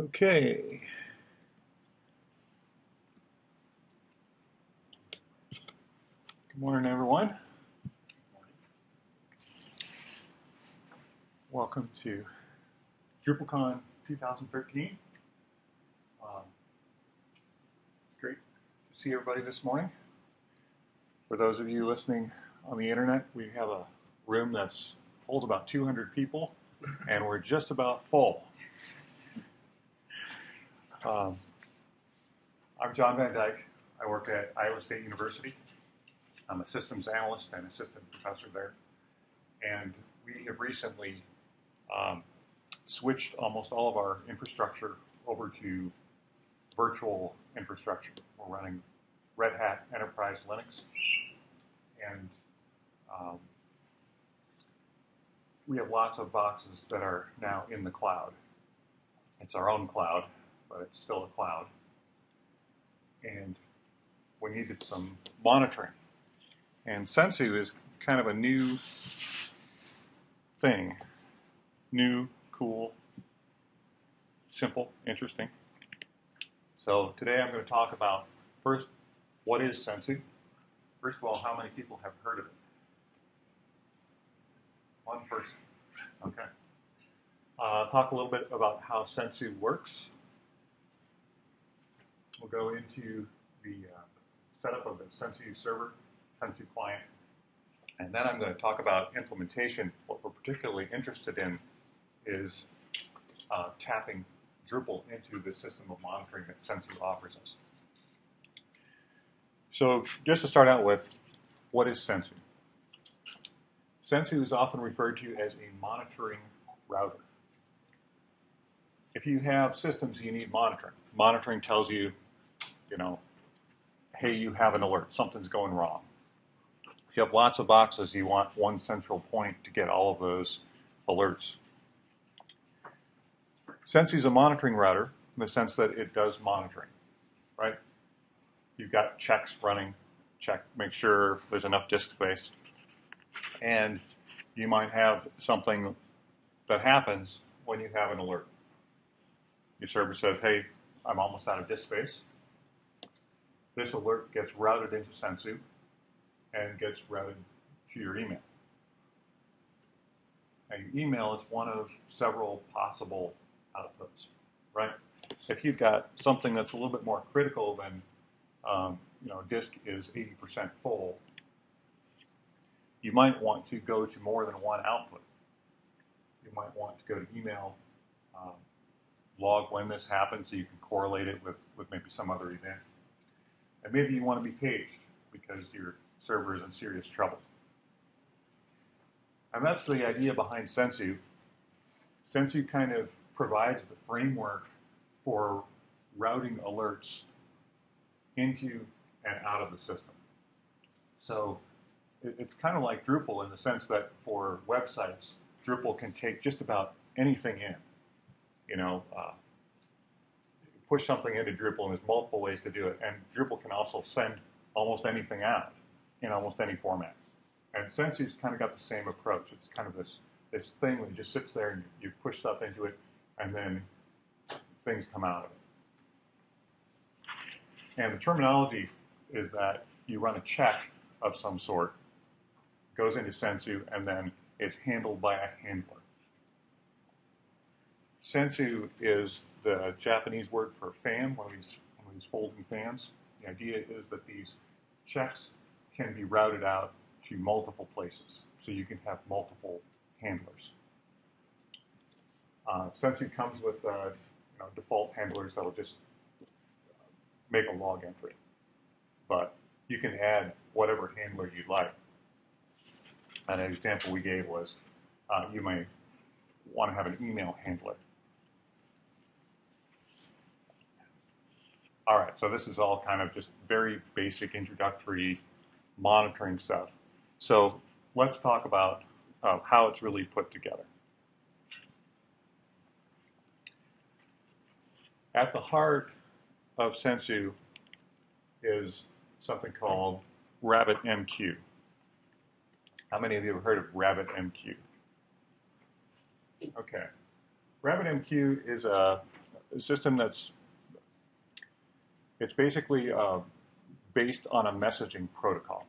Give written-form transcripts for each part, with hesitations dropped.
Okay. Good morning, everyone. Welcome to DrupalCorn 2013. Great to see everybody this morning. For those of you listening on the internet, we have a room that's holds about 200 people, and we're just about full. I'm John Van Dyke. I work at Iowa State University. I'm a systems analyst and assistant professor there. And we have recently switched almost all of our infrastructure over to virtual infrastructure. We're running Red Hat Enterprise Linux. And we have lots of boxes that are now in the cloud. It's our own cloud, but it's still a cloud. And we needed some monitoring. And Sensu is kind of a new thing. New, cool, simple, interesting. So today I'm going to talk about, first, what is Sensu? First of all, how many people have heard of it? One person. Okay. Talk a little bit about how Sensu works. We'll go into the setup of the Sensu server, Sensu client, and then I'm going to talk about implementation. What we're particularly interested in is tapping Drupal into the system of monitoring that Sensu offers us. So just to start out with, what is Sensu? Sensu is often referred to as a monitoring router. If you have systems, you need monitoring. Monitoring tells you, hey, you have an alert, something's going wrong. If you have lots of boxes, you want one central point to get all of those alerts. Sensu is a monitoring router in the sense that it does monitoring, right? You've got checks running, make sure there's enough disk space. And you might have something that happens when you have an alert. Your server says, hey, I'm almost out of disk space. This alert gets routed into Sensu and gets routed to your email. Now, your email is one of several possible outputs, right? If you've got something that's a little bit more critical than, disk is 80% full, you might want to go to more than one output. You might want to go to email, log when this happens so you can correlate it with maybe some other event. And maybe you want to be paged because your server is in serious trouble. And that's the idea behind Sensu. Sensu kind of provides the framework for routing alerts into and out of the system. So it's kind of like Drupal in the sense that for websites, Drupal can take just about anything in. Push something into Drupal, and there's multiple ways to do it. And Drupal can also send almost anything out in almost any format. And Sensu's kind of got the same approach. It's kind of this thing that just sits there and you push stuff into it, and then things come out of it. And the terminology is that you run a check of some sort, goes into Sensu, and then it's handled by a handler. Sensu is the Japanese word for fan, one of these folding fans. The idea is that these checks can be routed out to multiple places, so you can have multiple handlers. Sensu comes with default handlers that will just make a log entry, but you can add whatever handler you'd like. And an example we gave was you may want to have an email handler. All right, so this is all kind of just very basic introductory monitoring stuff. So let's talk about how it's really put together. At the heart of Sensu is something called RabbitMQ. How many of you have heard of RabbitMQ? Okay. RabbitMQ is a system it's basically based on a messaging protocol.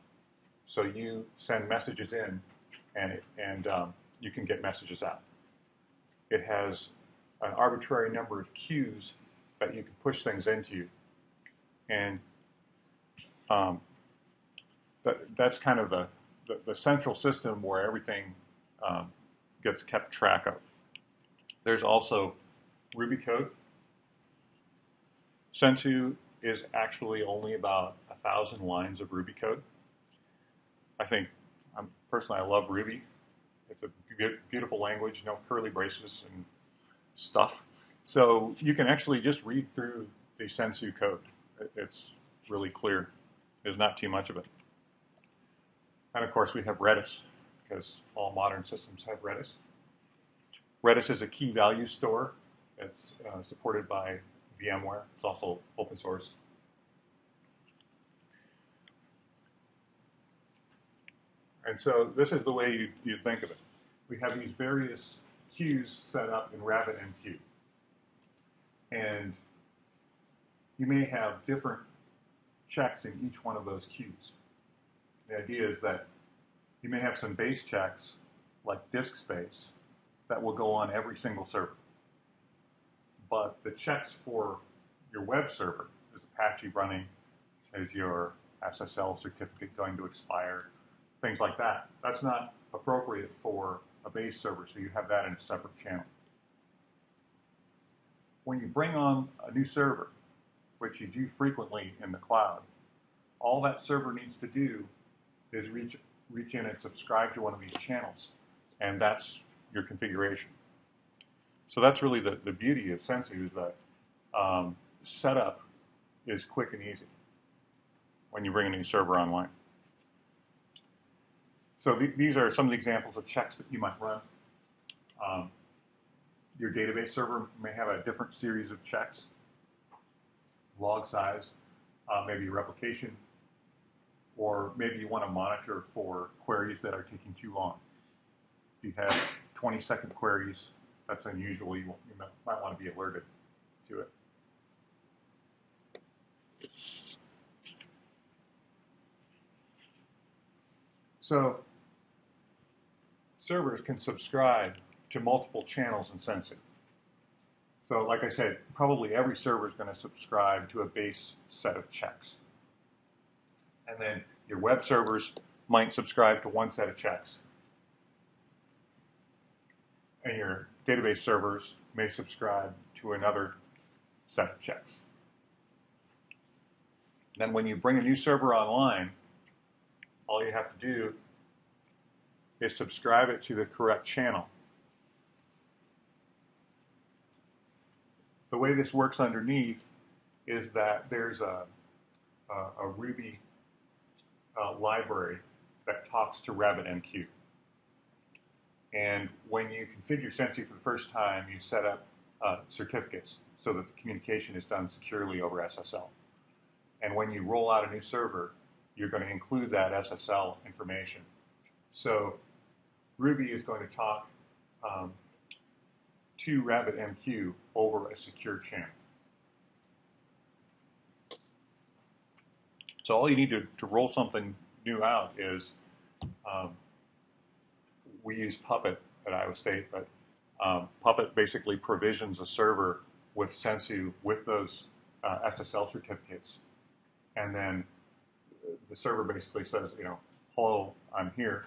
So you send messages in, and you can get messages out. It has an arbitrary number of queues that you can push things into, and that's kind of the central system where everything gets kept track of. There's also Ruby code. Sensu is actually only about 1,000 lines of Ruby code. I think, personally, I love Ruby. It's a beautiful language, no curly braces and stuff. So you can actually just read through the Sensu code. It's really clear. There's not too much of it. And of course, we have Redis, because all modern systems have Redis. Redis is a key value store. It's supported by VMware. It's also open source. And so this is the way you think of it. We have these various queues set up in RabbitMQ. And you may have different checks in each one of those queues. The idea is that you may have some base checks, like disk space, that will go on every single server. But the checks for your web server, is Apache running, is your SSL certificate going to expire, things like that. That's not appropriate for a base server, so you have that in a separate channel. When you bring on a new server, which you do frequently in the cloud, all that server needs to do is reach in and subscribe to one of these channels, and that's your configuration. So that's really the beauty of Sensu, is that setup is quick and easy when you bring a new server online. So these are some of the examples of checks that you might run. Your database server may have a different series of checks, log size, maybe replication, or maybe you want to monitor for queries that are taking too long. If you have 20-second queries, that's unusual. You might want to be alerted to it. So servers can subscribe to multiple channels in Sensu. So like I said, probably every server is going to subscribe to a base set of checks. And then your web servers might subscribe to one set of checks. And your database servers may subscribe to another set of checks. Then when you bring a new server online, all you have to do is subscribe it to the correct channel. The way this works underneath is that there's a Ruby library that talks to RabbitMQ. And when you configure Sensu for the first time, you set up certificates so that the communication is done securely over SSL. And when you roll out a new server, you're going to include that SSL information. So Ruby is going to talk to RabbitMQ over a secure channel. So all you need to roll something new out is, we use Puppet at Iowa State, but Puppet basically provisions a server with Sensu with those SSL certificates. And then the server basically says, hello, I'm here.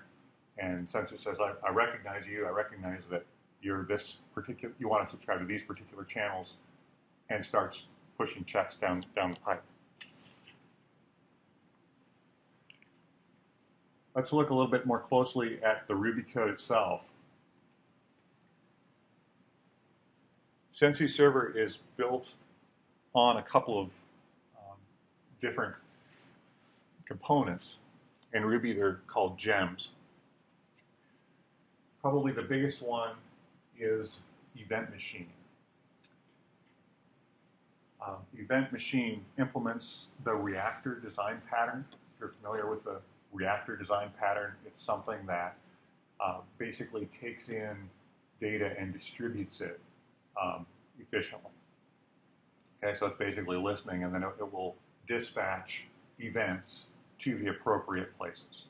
And Sensu says, I recognize you. I recognize that you're this particular, you want to subscribe to these particular channels, and starts pushing checks down the pipe. Let's look a little bit more closely at the Ruby code itself. Sensu Server is built on a couple of different components. In Ruby, they're called gems. Probably the biggest one is Eventmachine. Eventmachine implements the Reactor design pattern. If you're familiar with the Reactor design pattern, it's something that basically takes in data and distributes it efficiently. Okay, so it's basically listening, and then it will dispatch events to the appropriate places.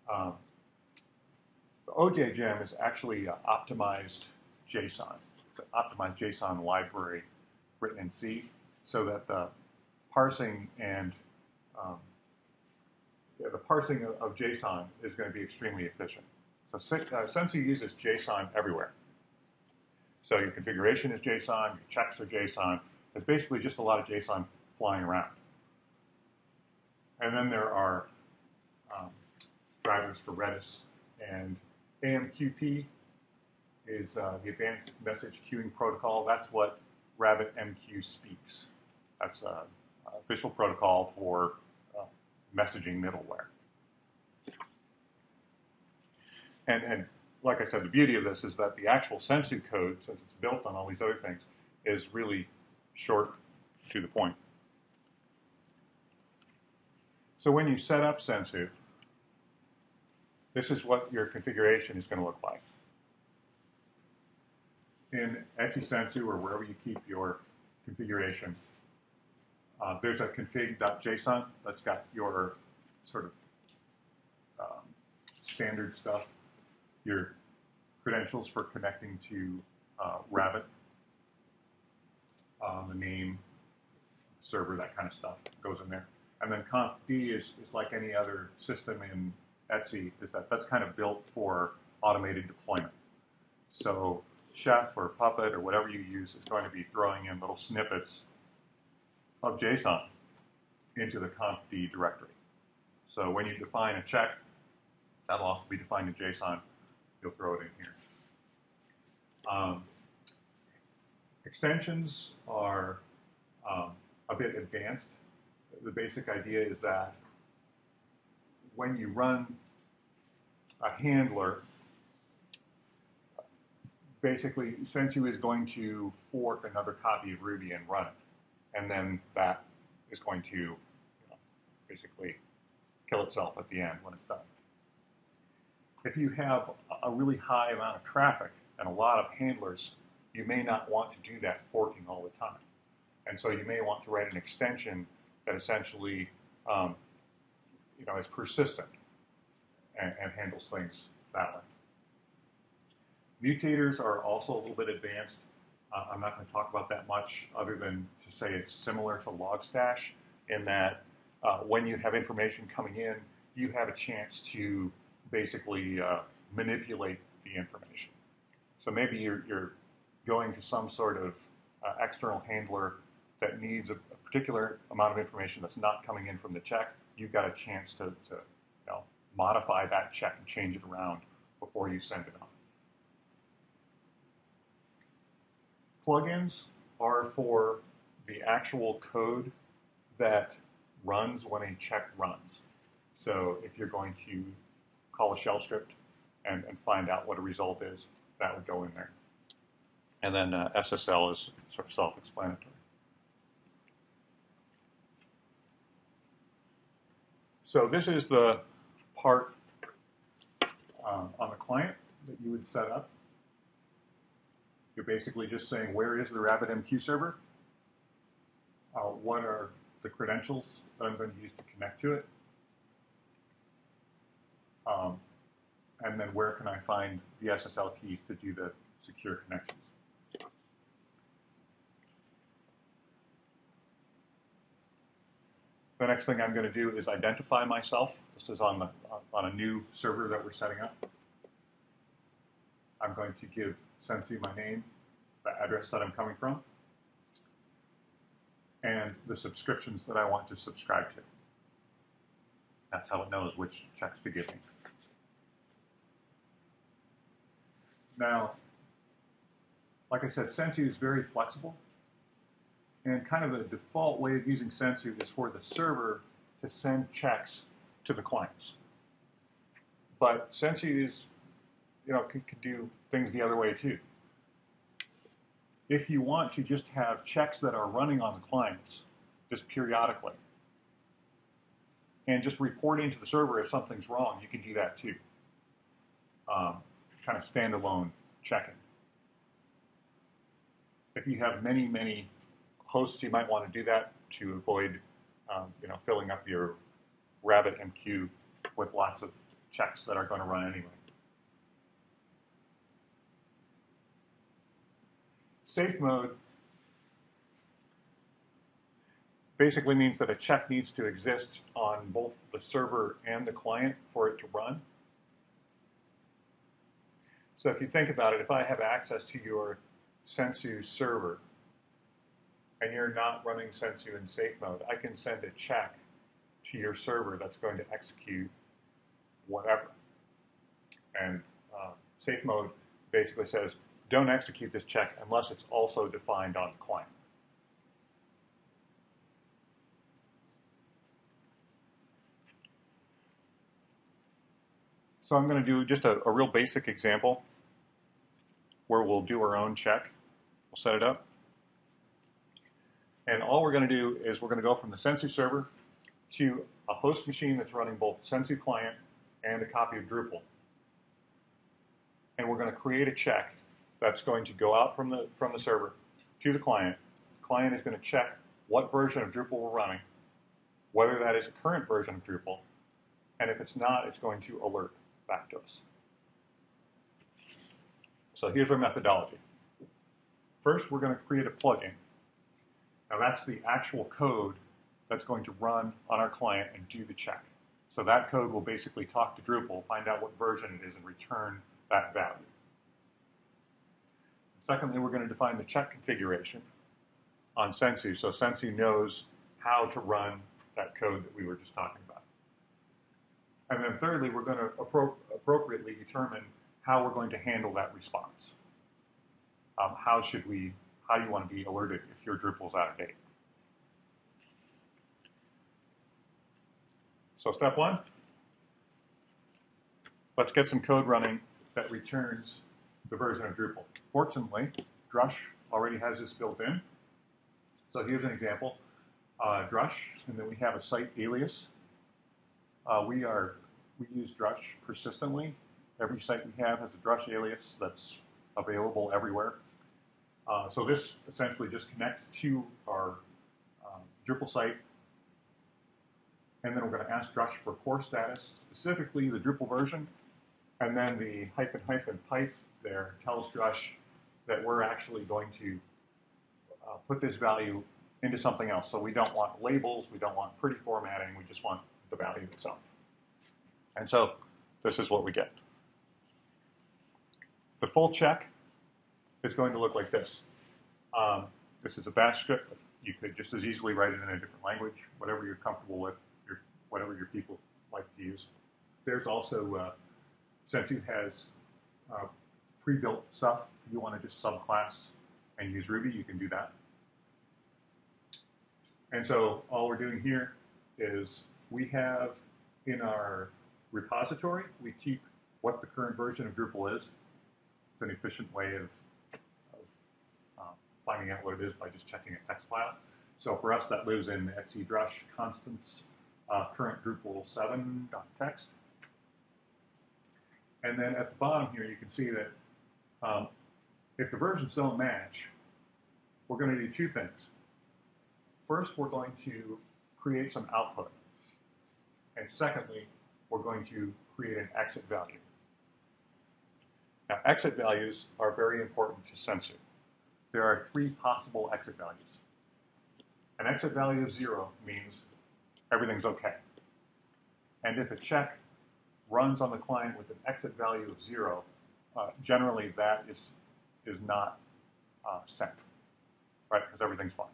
The OJGem is actually optimized JSON. It's an optimized JSON library written in C, so that the parsing and the parsing of JSON is going to be extremely efficient. So Sensu uses JSON everywhere. So your configuration is JSON, your checks are JSON. There's basically just a lot of JSON flying around. And then there are drivers for Redis, and AMQP is the Advanced Message Queuing Protocol. That's what RabbitMQ speaks. That's an official protocol for messaging middleware. And like I said, the beauty of this is that the actual Sensu code, since it's built on all these other things, is really short, to the point. So when you set up Sensu, this is what your configuration is going to look like. In Etsy Sensu, or wherever you keep your configuration, there's a config.json that's got your sort of standard stuff, your credentials for connecting to Rabbit, the name, server, that kind of stuff goes in there. And then conf D is like any other system in Etsy, is that's kind of built for automated deployment. So Chef or Puppet or whatever you use is going to be throwing in little snippets of JSON into the conf D directory. So when you define a check, that'll also be defined in JSON. You'll throw it in here. Extensions are a bit advanced. The basic idea is that when you run a handler, basically Sensu is going to fork another copy of Ruby and run it. And then that is going to basically kill itself at the end when it's done. If you have a really high amount of traffic and a lot of handlers, you may not want to do that forking all the time. And so you may want to write an extension that essentially is persistent and handles things that way. Mutators are also a little bit advanced. I'm not going to talk about that much other than to say it's similar to Logstash in that when you have information coming in, you have a chance to basically manipulate the information. So maybe you're going to some sort of external handler that needs a particular amount of information that's not coming in from the check. You've got a chance to modify that check and change it around before you send it on. Plugins are for the actual code that runs when a check runs. So if you're going to call a shell script and find out what a result is, that would go in there. And then SSL is sort of self-explanatory. So this is the part on the client that you would set up. You're basically just saying, where is the RabbitMQ server? What are the credentials that I'm going to use to connect to it? And then where can I find the SSL keys to do the secure connections? The next thing I'm going to do is identify myself. This is on a new server that we're setting up. I'm going to give Sensu my name, the address that I'm coming from, and the subscriptions that I want to subscribe to. That's how it knows which checks to give me. Now, like I said, Sensu is very flexible. And kind of the default way of using Sensu is for the server to send checks to the clients. But Sensu is, can do things the other way too. If you want to just have checks that are running on the clients just periodically, and just reporting to the server if something's wrong, you can do that too. Kind of standalone checking. If you have many, many hosts, you might want to do that to avoid filling up your RabbitMQ with lots of checks that are going to run anyway. Safe mode basically means that a check needs to exist on both the server and the client for it to run. So if you think about it, if I have access to your Sensu server and you're not running Sensu in safe mode, I can send a check to your server that's going to execute whatever. And safe mode basically says, don't execute this check unless it's also defined on the client. So I'm going to do just a real basic example where we'll do our own check. We'll set it up. And all we're going to do is we're going to go from the Sensu server to a host machine that's running both Sensu client and a copy of Drupal. And we're going to create a check that's going to go out from the server to the client. The client is going to check what version of Drupal we're running, whether that is a current version of Drupal, and if it's not, it's going to alert back to us. So here's our methodology. First, we're going to create a plugin. Now that's the actual code that's going to run on our client and do the check. So that code will basically talk to Drupal, find out what version it is, and return that value. Secondly, we're going to define the check configuration on Sensu, so Sensu knows how to run that code that we were just talking about. And then thirdly, we're going to appropriately determine how we're going to handle that response. How you want to be alerted if your Drupal's out of date. So step one, let's get some code running that returns the version of Drupal. Fortunately, Drush already has this built in. So here's an example. Drush, and then we have a site alias. We use Drush persistently. Every site we have has a Drush alias that's available everywhere. So this essentially just connects to our Drupal site. And then we're going to ask Drush for core status, specifically the Drupal version. And then the --pipe there tells Drush that we're actually going to put this value into something else. So we don't want labels, we don't want pretty formatting, we just want the value itself. And so this is what we get. The full check is going to look like this. This is a bash script. You could just as easily write it in a different language, whatever you're comfortable with, whatever your people like to use. There's also, Sensu has pre-built stuff. If you want to just subclass and use Ruby, you can do that. And so all we're doing here is we have in our repository, we keep what the current version of Drupal is. It's an efficient way of finding out what it is by just checking a text file. So for us, that lives in etc drush constants current Drupal 7.txt. And then at the bottom here, you can see that if the versions don't match, we're going to do two things. First, we're going to create some output. And secondly, we're going to create an exit value. Now, exit values are very important to Sensu. There are three possible exit values. An exit value of 0 means everything's okay. And if a check runs on the client with an exit value of 0, generally that is not sent, right? Because everything's fine.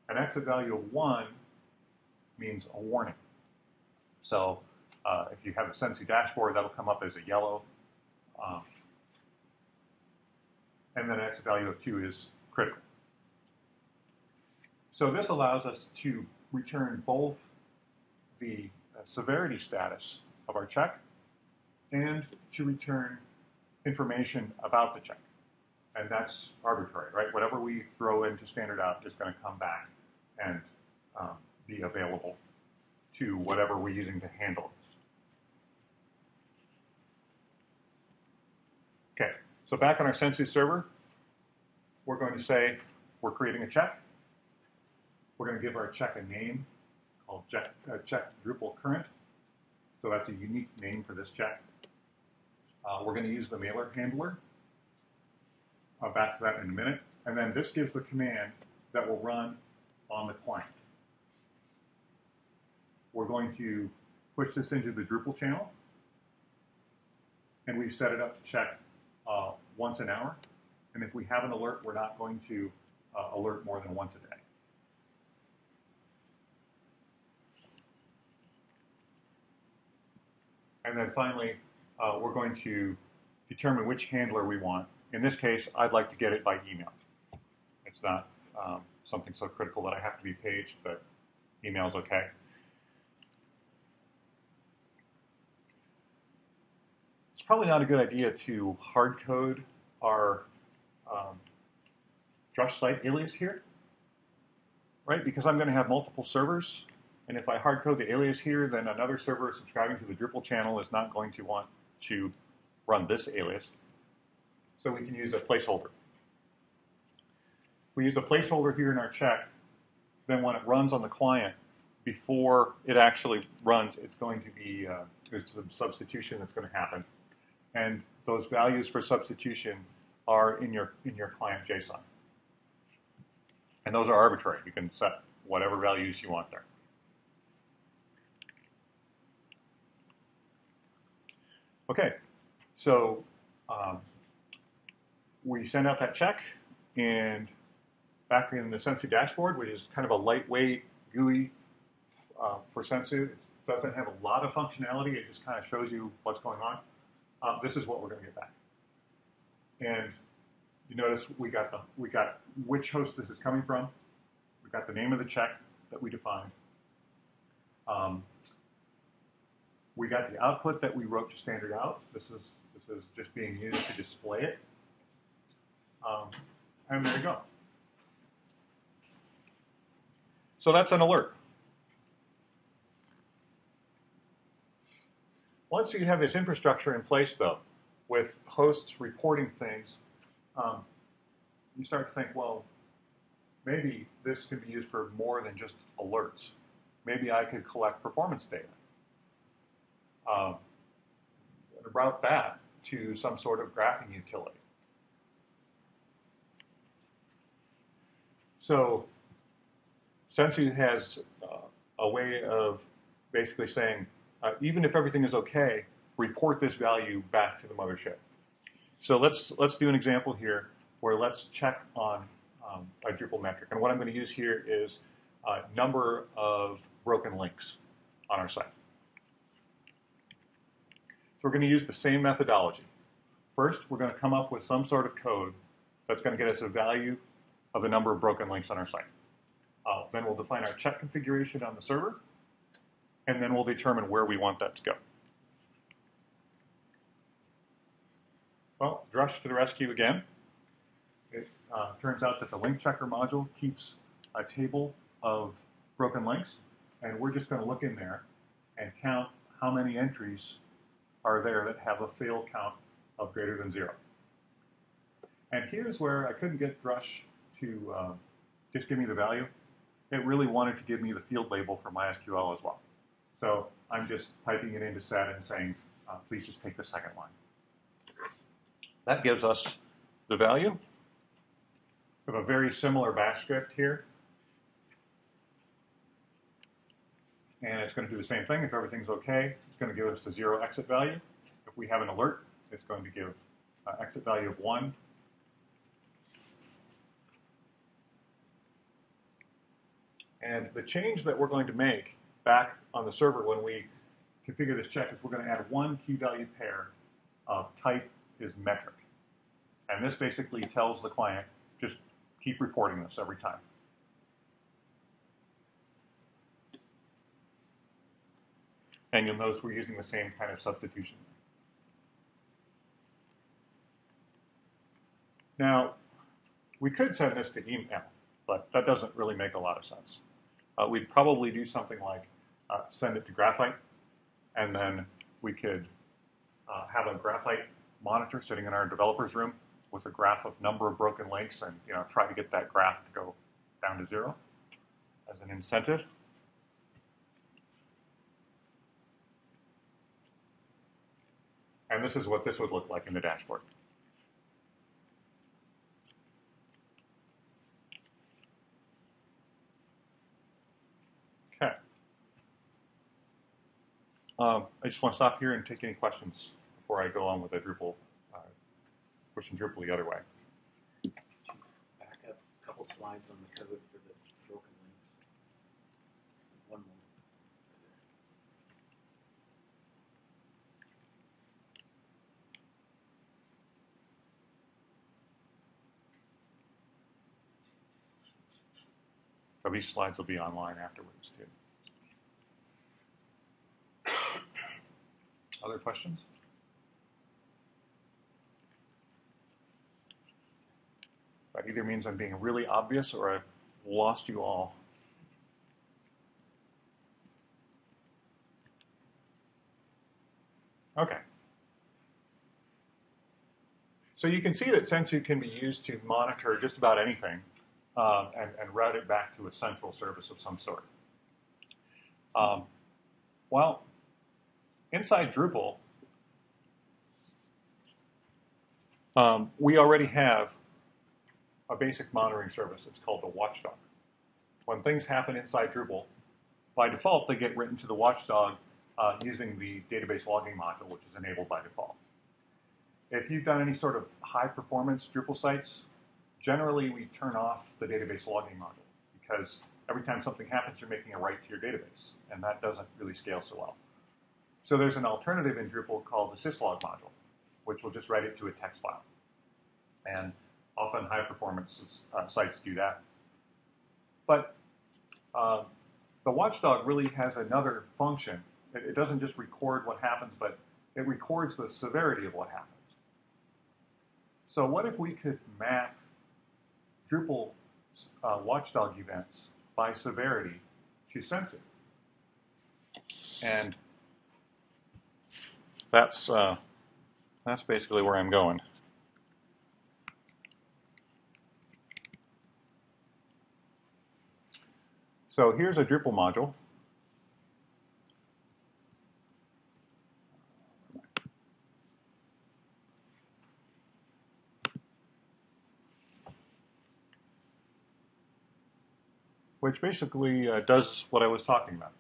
An exit value of 1 means a warning. So if you have a Sensu Dashboard, that'll come up as a yellow. And then an exit value of 2 is critical. So this allows us to return both the severity status of our check and to return information about the check. And that's arbitrary, right? Whatever we throw into standard out is going to come back and be available to whatever we're using to handle it. Okay, so back on our Sensu server, we're going to say we're creating a check. We're going to give our check a name called check Drupal current. So that's a unique name for this check. We're going to use the mailer handler. I'll back to that in a minute. And then this gives the command that will run on the client. We're going to push this into the Drupal channel. And we've set it up to check once an hour. And if we have an alert, we're not going to alert more than once a day. And then finally, we're going to determine which handler we want. In this case, I'd like to get it by email. It's not something so critical that I have to be paged, but email's okay. It's probably not a good idea to hard code our Drush site alias here, right? Because I'm going to have multiple servers. And if I hard code the alias here, then another server subscribing to the Drupal channel is not going to want to run this alias. So we can use a placeholder. We use a placeholder here in our check. Then when it runs on the client, before it actually runs, it's going to be there's some substitution that's going to happen. And those values for substitution are in your client JSON. And those are arbitrary. You can set whatever values you want there. Okay, so we send out that check, and back in the Sensu Dashboard, which is kind of a lightweight GUI for Sensu, it doesn't have a lot of functionality. It just kind of shows you what's going on. This is what we're going to get back. And you notice we got which host this is coming from. We got the name of the check that we defined. We got the output that we wrote to standard out. This is just being used to display it. And there we go. So that's an alert. Once you have this infrastructure in place, though, with hosts reporting things, you start to think, well, maybe this can be used for more than just alerts. Maybe I could collect performance data. And route that to some sort of graphing utility. So Sensu has a way of basically saying, even if everything is okay, report this value back to the mothership. So let's do an example here where let's check on a Drupal metric. And what I'm going to use here is number of broken links on our site. So we're going to use the same methodology. First, we're going to come up with some sort of code that's going to get us a value of the number of broken links on our site. Then we'll define our check configuration on the server, and then we'll determine where we want that to go. Well, Drush to the rescue again. It turns out that the link checker module keeps a table of broken links, and we're just going to look in there and count how many entries are there that have a fail count of greater than 0. And here's where I couldn't get Drush to just give me the value. It really wanted to give me the field label for MySQL as well. So I'm just piping it into set and saying, please just take the second line. That gives us the value. We have a very similar bash script here. And it's going to do the same thing. If everything's okay, it's going to give us a 0 exit value. If we have an alert, it's going to give exit value of 1. And the change that we're going to make back on the server when we configure this check is we're going to add one key value pair of type is metric. And this basically tells the client, just keep reporting this every time. And you'll notice we're using the same kind of substitution. Now, we could send this to email, but that doesn't really make a lot of sense. We'd probably do something like send it to Graphite, and then we could have a Graphite monitor sitting in our developer's room, with a graph of number of broken links and try to get that graph to go down to 0 as an incentive. And this is what this would look like in the dashboard. Okay. I just want to stop here and take any questions before I go on with the Drupal, pushing Drupal the other way. Back up a couple slides on the code for the broken links. One more. So these slides will be online afterwards too. Other questions? That either means I'm being really obvious or I've lost you all. Okay. So you can see that Sensu can be used to monitor just about anything and route it back to a central service of some sort. Well, inside Drupal, we already have a basic monitoring service. It's called the Watchdog. When things happen inside Drupal, by default, they get written to the Watchdog using the database logging module, which is enabled by default. If you've done any sort of high-performance Drupal sites, generally we turn off the database logging module because every time something happens, you're making a write to your database, and that doesn't really scale so well. So there's an alternative in Drupal called the syslog module, which will just write it to a text file. And often high-performance sites do that. But the Watchdog really has another function. It doesn't just record what happens, but it records the severity of what happens. So what if we could map Drupal Watchdog events by severity to Sensu? And that's basically where I'm going. So here's a Drupal module. Which basically does what I was talking about.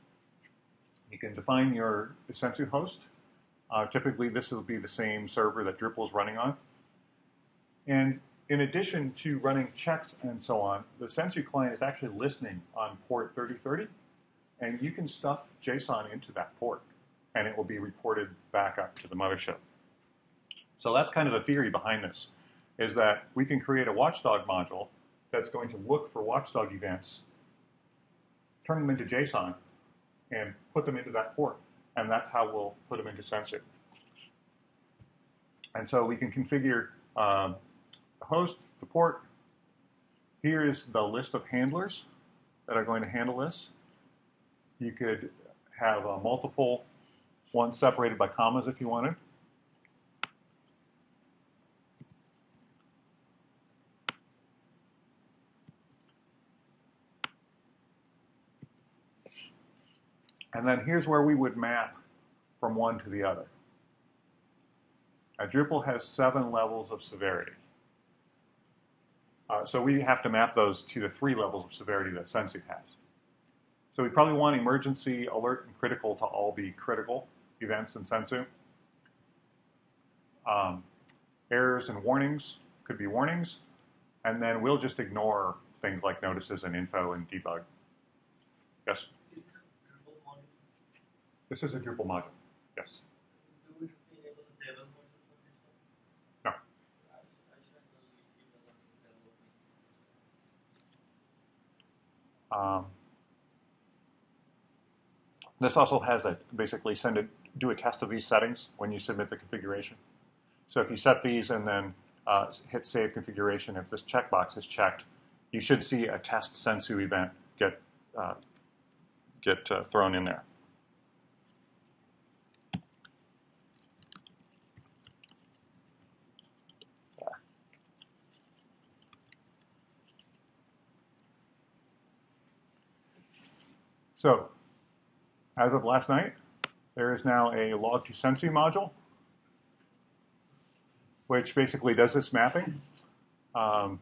You can define your Sensu host. Typically, this will be the same server that Drupal is running on. And in addition to running checks and so on, the Sensu client is actually listening on port 3030, and you can stuff JSON into that port, and it will be reported back up to the mothership. So that's kind of the theory behind this, is that we can create a Watchdog module that's going to look for Watchdog events, turn them into JSON, and put them into that port. And that's how we'll put them into Sensu. And so we can configure the host, the port. Here is the list of handlers that are going to handle this. You could have multiple ones separated by commas if you wanted. And then here's where we would map from one to the other. Now, Drupal has 7 levels of severity. So we have to map those to the 3 levels of severity that Sensu has. So we probably want emergency, alert, and critical to all be critical events in Sensu. Errors and warnings could be warnings. And then we'll just ignore things like notices and info and debug. Yes? This is a Drupal module, yes. Do we enable the table module for this one? No. I This also has basically do a test of these settings when you submit the configuration. So if you set these and then hit Save Configuration, if this checkbox is checked, you should see a test Sensu event get thrown in there. So, as of last night, there is now a log to Sensu module, which basically does this mapping. And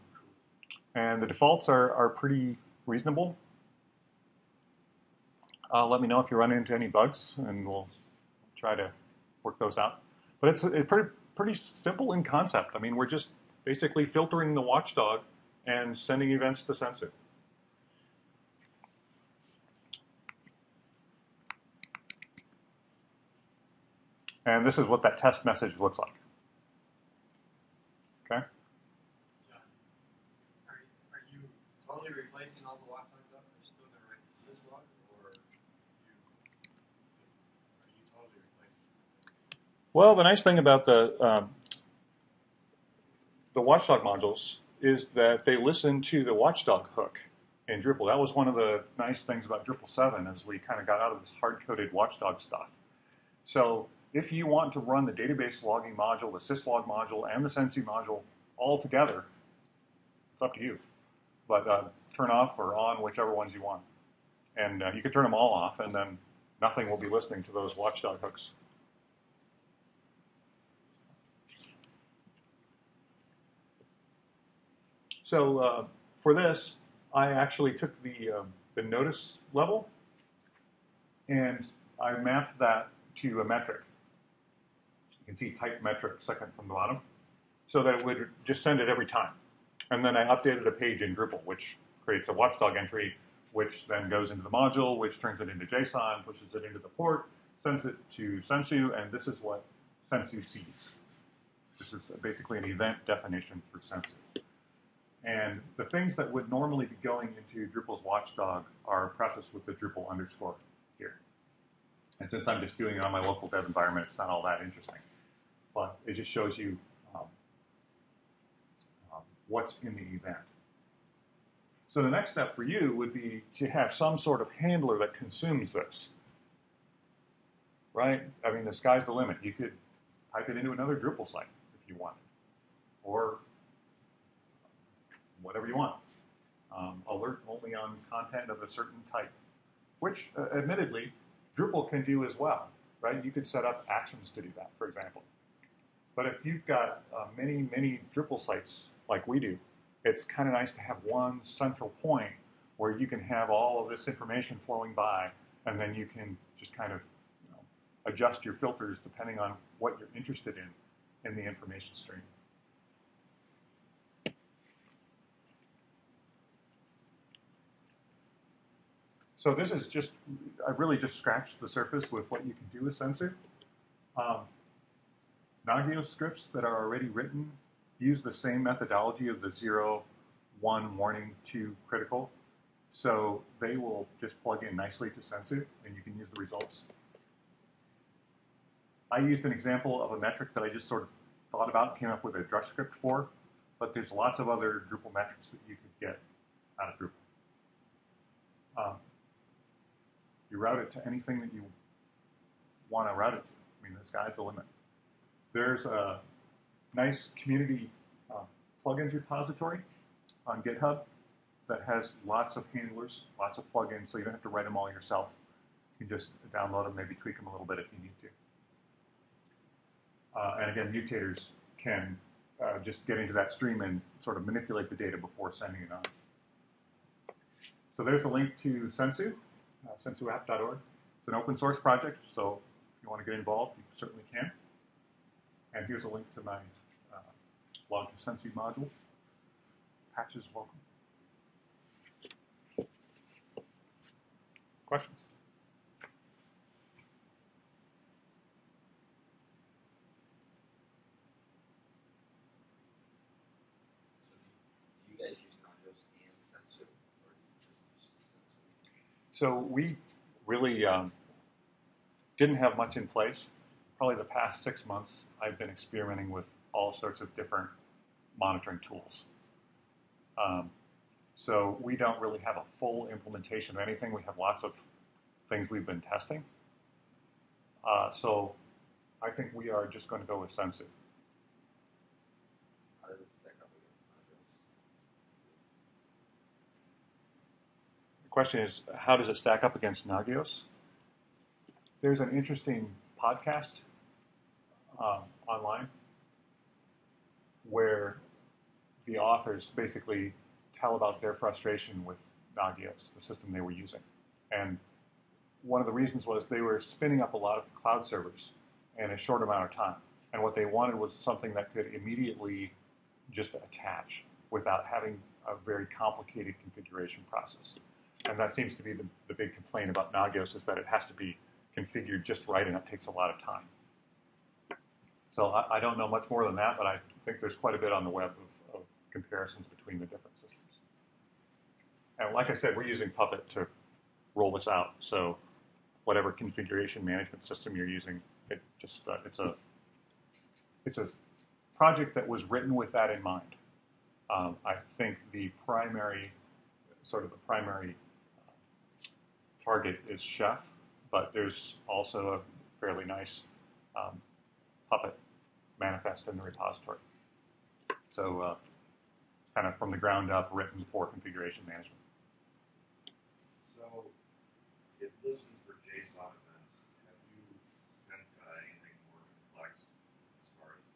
the defaults are pretty reasonable. Let me know if you run into any bugs, and we'll try to work those out. But it's pretty simple in concept. I mean, we're just basically filtering the Watchdog and sending events to Sensu. And this is what that test message looks like. Okay? John, are you totally replacing all the Watchdog stuff? Are you still going to write the syslog, or are you totally replacing? Well, the nice thing about the Watchdog modules is that they listen to the Watchdog hook in Drupal. That was one of the nice things about Drupal 7 as we kind of got out of this hard-coded Watchdog stuff. So if you want to run the database logging module, the syslog module, and the Sensu module all together, it's up to you. But turn off or on whichever ones you want. And you can turn them all off, and then nothing will be listening to those Watchdog hooks. So for this, I actually took the notice level, and I mapped that to a metric. You can see type metric second from the bottom, so that it would just send it every time. And then I updated a page in Drupal, which creates a Watchdog entry, which then goes into the module, which turns it into JSON, pushes it into the port, sends it to Sensu, and this is what Sensu sees. This is basically an event definition for Sensu. And the things that would normally be going into Drupal's Watchdog are prefaced with the Drupal underscore here. And since I'm just doing it on my local dev environment, it's not all that interesting. But it just shows you what's in the event. So the next step for you would be to have some sort of handler that consumes this. Right? I mean, the sky's the limit. You could type it into another Drupal site if you wanted. Or whatever you want. Alert only on content of a certain type, which admittedly Drupal can do as well, right? You could set up actions to do that, for example. But if you've got many Drupal sites like we do, it's kind of nice to have one central point where you can have all of this information flowing by, and then you can just kind of adjust your filters depending on what you're interested in the information stream. So this is just, I really just scratched the surface with what you can do with Sensu. Nagios scripts that are already written use the same methodology of the 0, 1 warning, 2 critical. So they will just plug in nicely to Sensu, and you can use the results. I used an example of a metric that I just sort of thought about and came up with a Drush script for, but there's lots of other Drupal metrics that you could get out of Drupal. You route it to anything that you want to route it to. I mean, the sky's the limit. There's a nice community plugins repository on GitHub that has lots of handlers, lots of plugins, so you don't have to write them all yourself. You can just download them, maybe tweak them a little bit if you need to. And again, mutators can just get into that stream and sort of manipulate the data before sending it on. So there's the link to Sensu. sensuapp.org. It's an open source project, so if you want to get involved, you certainly can. And here's a link to my log to Sensu module. Patches welcome. Questions? So do you guys use Nagios and Sensu, or do you just use Sensu? So we really didn't have much in place. Probably the past 6 months, I've been experimenting with all sorts of different monitoring tools. So we don't really have a full implementation of anything. We have lots of things we've been testing. So I think we are just going to go with Sensu. How does it stack up against Nagios? The question is, how does it stack up against Nagios? There's an interesting podcast online where the authors basically tell about their frustration with Nagios, the system they were using. And one of the reasons was they were spinning up a lot of cloud servers in a short amount of time. And what they wanted was something that could immediately just attach without having a very complicated configuration process. And that seems to be the big complaint about Nagios, is that it has to be configured just right, and it takes a lot of time. So I don't know much more than that, but I think there's quite a bit on the web of comparisons between the different systems. And like I said, we're using Puppet to roll this out. So whatever configuration management system you're using, it just it's a project that was written with that in mind. I think the primary target is Chef, but there's also a fairly nice Puppet manifest in the repository. So kind of from the ground up, written for configuration management. So it listens for JSON events. Have you sent anything more complex as far as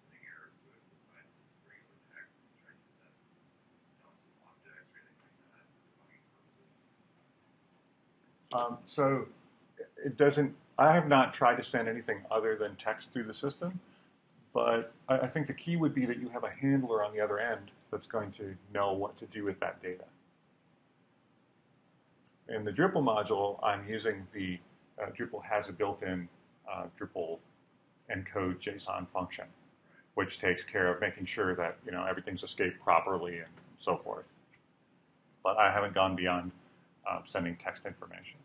sending errors to it besides just regular text and trying to set down some objects or anything like that for debugging purposes? So it doesn't. I have not tried to send anything other than text through the system, but I think the key would be that you have a handler on the other end that's going to know what to do with that data. In the Drupal module, I'm using the Drupal has a built-in Drupal encode JSON function, which takes care of making sure that everything's escaped properly and so forth. But I haven't gone beyond sending text information.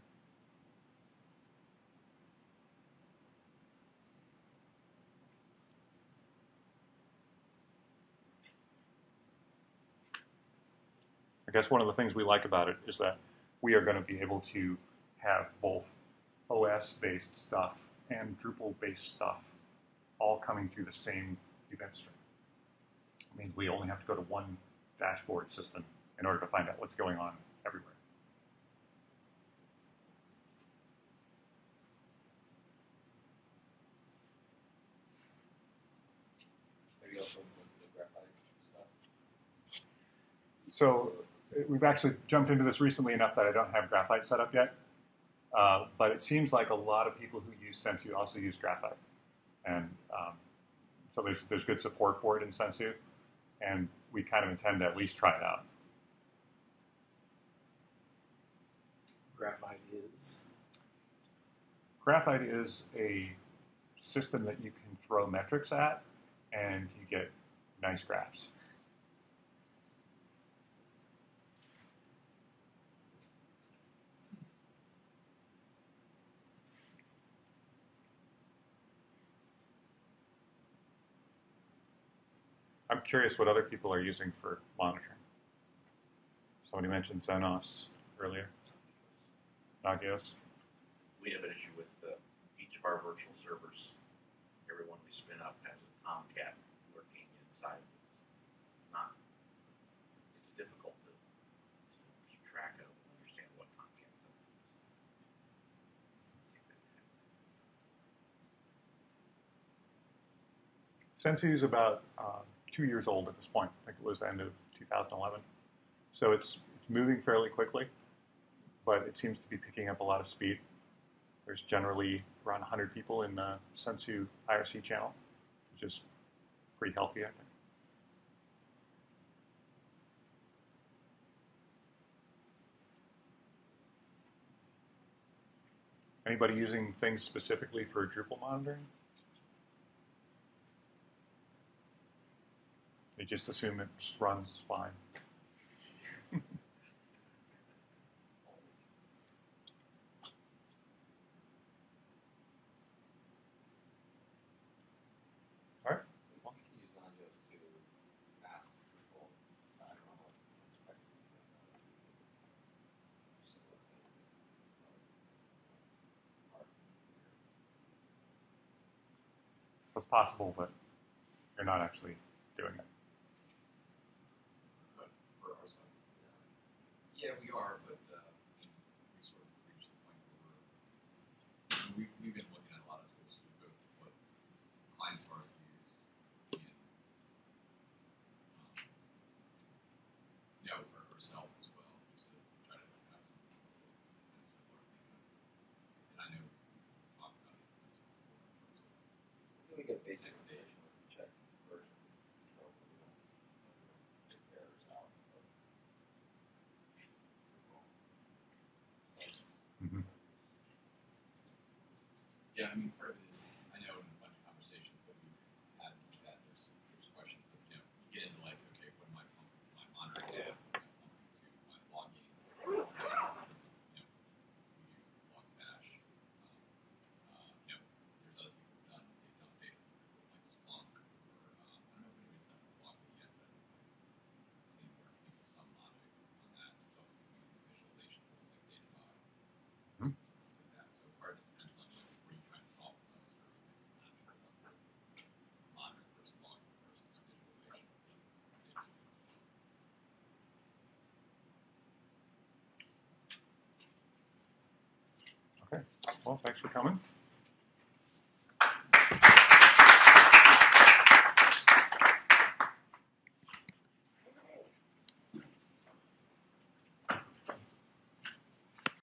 I guess one of the things we like about it is that we are going to be able to have both OS-based stuff and Drupal-based stuff all coming through the same event stream. It means we only have to go to one dashboard system in order to find out what's going on everywhere. Maybe also with the graphite stuff. So we've actually jumped into this recently enough that I don't have graphite set up yet. But it seems like a lot of people who use Sensu also use graphite. And so there's good support for it in Sensu. And we kind of intend to at least try it out. Graphite is. Graphite is a system that you can throw metrics at, and you get nice graphs. I'm curious what other people are using for monitoring. Somebody mentioned Xenos earlier. Nagios. We have an issue with each of our virtual servers. Every one we spin up has a Tomcat working inside. It's difficult to keep track of and understand what Tomcat's up to. Sensu is about 2 years old at this point. I think it was the end of 2011. So it's moving fairly quickly, but it seems to be picking up a lot of speed. There's generally around 100 people in the Sensu IRC channel, which is pretty healthy, I think. Anybody using things specifically for Drupal monitoring? They just assume it just runs fine. All right. We can use Nagios to ask people. I don't know what's expected. It's possible, but you're not actually doing it. But for our side, yeah, we are, but get a basic stage when you check version control, get errors out. Mhm. Yeah, I mean, part of it is, I know in a bunch of conversations that we've had that there's questions of, you get into like, okay, what am I pumping to my monitoring app? What am I pumping to my logging? We use Logstash. There's other people who've done data with like Splunk, or I don't know if anybody's done logging yet, but I've seen where people some logic on that. There's also people using visualization tools like Datadog. Hmm. Things like that. So part of it depends on like where you're trying to solve for those, or if it's not monitoring versus logging versus visualization. Okay. Well, thanks for coming.